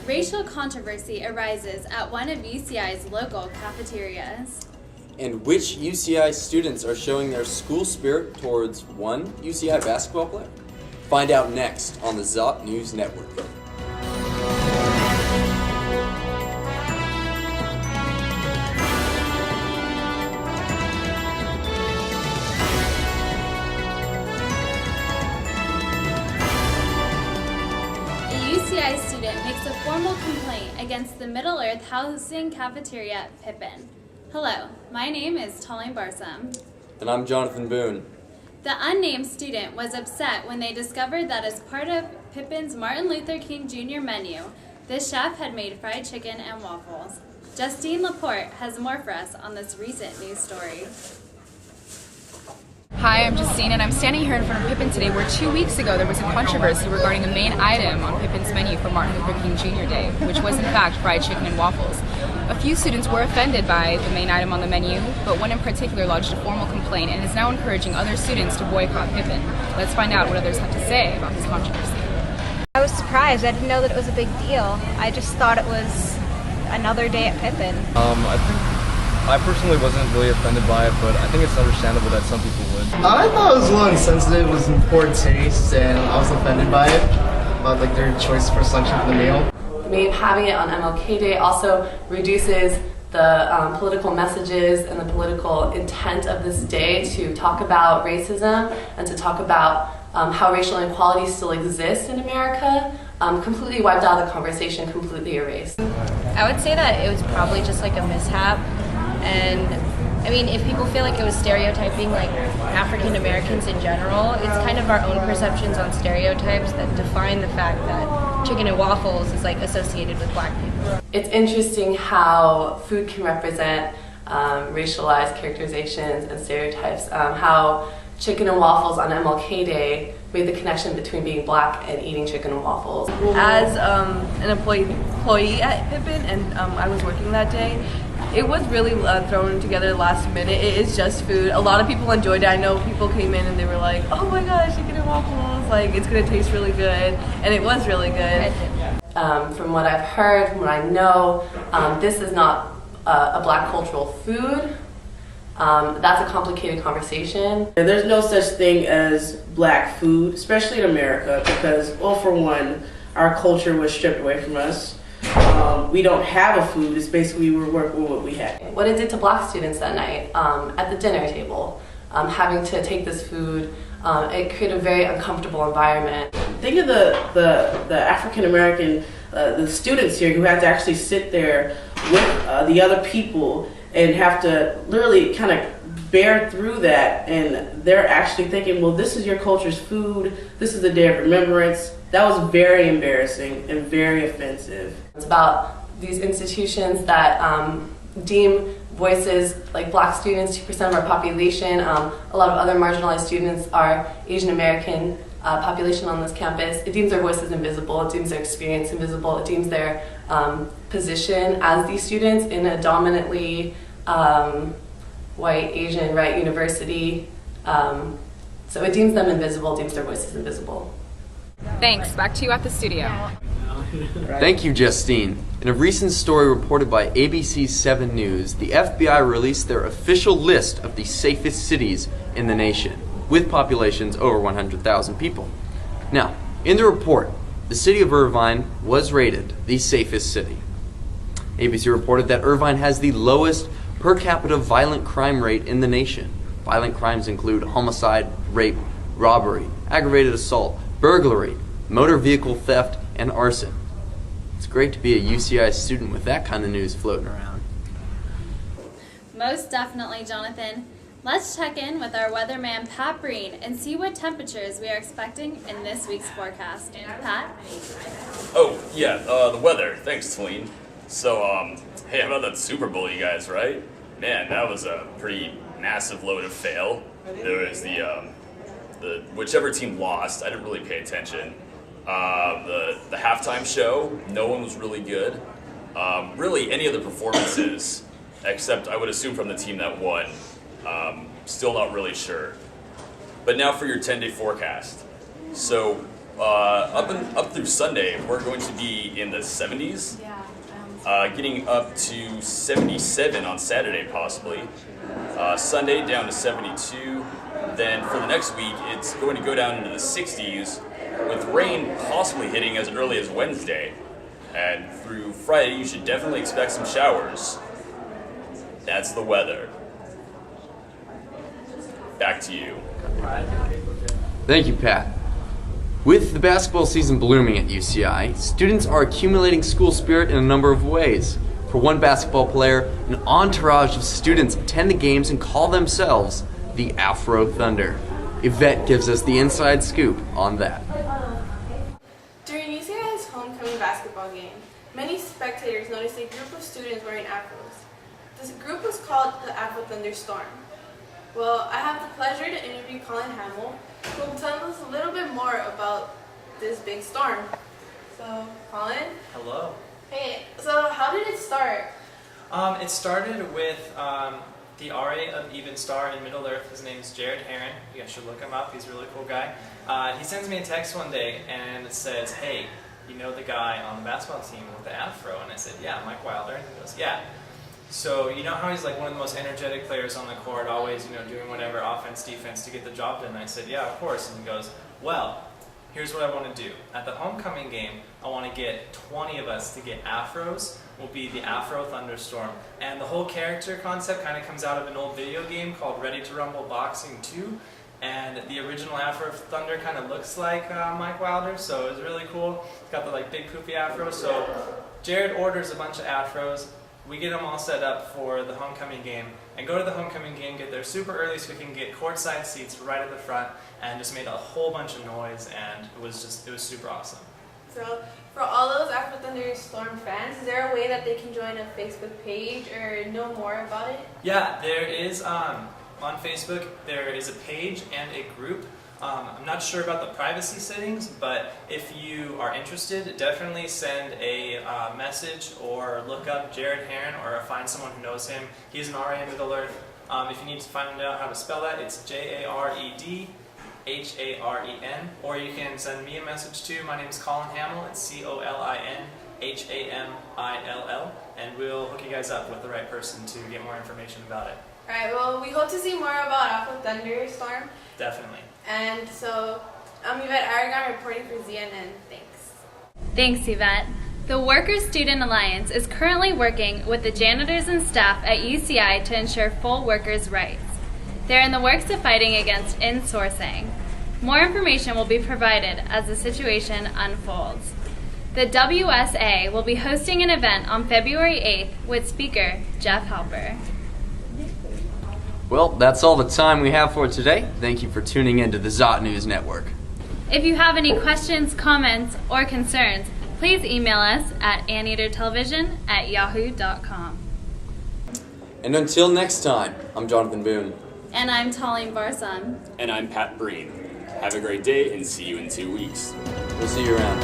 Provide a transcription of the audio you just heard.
racial controversy arises at one of UCI's local cafeterias. And which UCI students are showing their school spirit towards one UCI basketball player? Find out next on the Zot News Network. UCI student makes a formal complaint against the Middle-earth housing cafeteria at Pippin. Hello, my name is Colin Barsom. And I'm Jonathan Boone. The unnamed student was upset when they discovered that as part of Pippin's Martin Luther King Jr. menu, the chef had made fried chicken and waffles. Justine Laporte has more for us on this recent news story. Hi, I'm Justine, and I'm standing here in front of Pippin today where 2 weeks ago there was a controversy regarding the main item on Pippin's menu for Martin Luther King Jr. Day, which was in fact fried chicken and waffles. A few students were offended by the main item on the menu, but one in particular lodged a formal complaint and is now encouraging other students to boycott Pippin. Let's find out what others have to say about this controversy. I was surprised. I didn't know that it was a big deal. I just thought it was another day at Pippin. I personally wasn't really offended by it, but I think it's understandable that some people would. I thought it was a little insensitive. It was in poor taste, and I was offended by it, about like their choice for selection for the meal. Maybe having it on MLK Day also reduces the political messages and the political intent of this day to talk about racism and to talk about how racial inequality still exists in America. Completely wiped out of the conversation, completely erased. I would say that it was probably just like a mishap. And I mean, if people feel like it was stereotyping like African Americans in general, it's kind of our own perceptions on stereotypes that define the fact that chicken and waffles is like associated with black people. It's interesting how food can represent racialized characterizations and stereotypes. How chicken and waffles on MLK Day made the connection between being black and eating chicken and waffles. As an employee at Pippin, and I was working that day, it was really thrown together last minute. It is just food. A lot of people enjoyed it. I know people came in and they were like, oh my gosh, chicken and waffles, like it's gonna taste really good, and it was really good. From what I've heard, from what I know, this is not a black cultural food. That's a complicated conversation. There's no such thing as black food, especially in America, because, well, for one, our culture was stripped away from us. We don't have a food. It's basically we work with what we had. What it did to black students that night at the dinner table, having to take this food, it created a very uncomfortable environment. Think of the African American, the students here who had to actually sit there with the other people and have to literally kind of bear through that, and they're actually thinking, well, this is your culture's food, this is a day of remembrance. That was very embarrassing and very offensive. It's about these institutions that deem voices like black students, 2% of our population, a lot of other marginalized students are Asian American population on this campus. It deems their voices invisible, it deems their experience invisible, it deems their position as these students in a dominantly white, Asian, right, university. So it deems them invisible, deems their voices invisible. Thanks. Back to you at the studio. Thank you, Justine. In a recent story reported by ABC 7 News, the FBI released their official list of the safest cities in the nation, with populations over 100,000 people. Now, in the report, the city of Irvine was rated the safest city. ABC reported that Irvine has the lowest per capita violent crime rate in the nation. Violent crimes include homicide, rape, robbery, aggravated assault, burglary, motor vehicle theft, and arson. It's great to be a UCI student with that kind of news floating around. Most definitely, Jonathan. Let's check in with our weatherman, Pat Breen, and see what temperatures we are expecting in this week's forecast. Pat? Oh, yeah, the weather. Thanks, Tweeen. So, hey, how about that Super Bowl, you guys, right? Man, that was a pretty massive load of fail. There was the whichever team lost, I didn't really pay attention. The halftime show, no one was really good. Really, any of the performances, except I would assume from the team that won, still not really sure. But now for your 10-day forecast. So Up through Sunday, we're going to be in the 70s, getting up to 77 on Saturday possibly. Sunday down to 72. Then for the next week, it's going to go down into the 60s, with rain possibly hitting as early as Wednesday. And through Friday, you should definitely expect some showers. That's the weather. Back to you. Thank you, Pat. With the basketball season blooming at UCI, students are accumulating school spirit in a number of ways. For one basketball player, an entourage of students attend the games and call themselves the Afrothunder. Yvette gives us the inside scoop on that. During UCI's homecoming basketball game, many spectators noticed a group of students wearing afros. This group was called the Afrothunder Storm. Well, I have the pleasure to interview Colin Hamill, who will tell us a little bit more about this big storm. So, Colin? Hello. Hey, so how did it start? It started with the RA of Even Star in Middle Earth. His name's Jared Heron. You guys should look him up. He's a really cool guy. He sends me a text one day and it says, "Hey, you know the guy on the basketball team with the afro?" And I said, "Yeah, Mike Wilder." And he goes, "Yeah." So you know how he's like one of the most energetic players on the court, always doing whatever, offense, defense, to get the job done. And I said, "Yeah, of course." And he goes, "Well, here's what I want to do. At the homecoming game, I want to get 20 of us to get afros. Will be the Afro Thunderstorm." And the whole character concept kind of comes out of an old video game called Ready to Rumble Boxing 2. And the original Afro Thunder kind of looks like Mike Wilder, so it was really cool. It's got the big poofy afro. So Jared orders a bunch of afros. We get them all set up for the homecoming game and go to the homecoming game, get there super early so we can get courtside seats right at the front, and just made a whole bunch of noise, and it was super awesome. So, for all those Afrothunder Storm fans, is there a way that they can join a Facebook page or know more about it? Yeah, there is, on Facebook, there is a page and a group. I'm not sure about the privacy settings, but if you are interested, definitely send a message or look up Jared Heron or find someone who knows him. He's an RA in Middle Earth. If you need to find out how to spell that, it's JaredHaren, or you can send me a message too. My name is Colin Hamill. It's ColinHamill, and we'll hook you guys up with the right person to get more information about it. Alright, well, we hope to see more about Afrothunder Storm. Definitely. And so, I'm Yvette Aragon reporting for ZNN. Thanks. Thanks, Yvette. The Workers Student Alliance is currently working with the janitors and staff at UCI to ensure full workers' rights. They're in the works of fighting against insourcing. More information will be provided as the situation unfolds. The WSA will be hosting an event on February 8th with speaker Jeff Halper. Well, that's all the time we have for today. Thank you for tuning in to the Zot News Network. If you have any questions, comments, or concerns, please email us at AnteaterTelevision@yahoo.com. And until next time, I'm Jonathan Boone. And I'm Tallene Barson. And I'm Pat Breen. Have a great day and see you in 2 weeks. We'll see you around.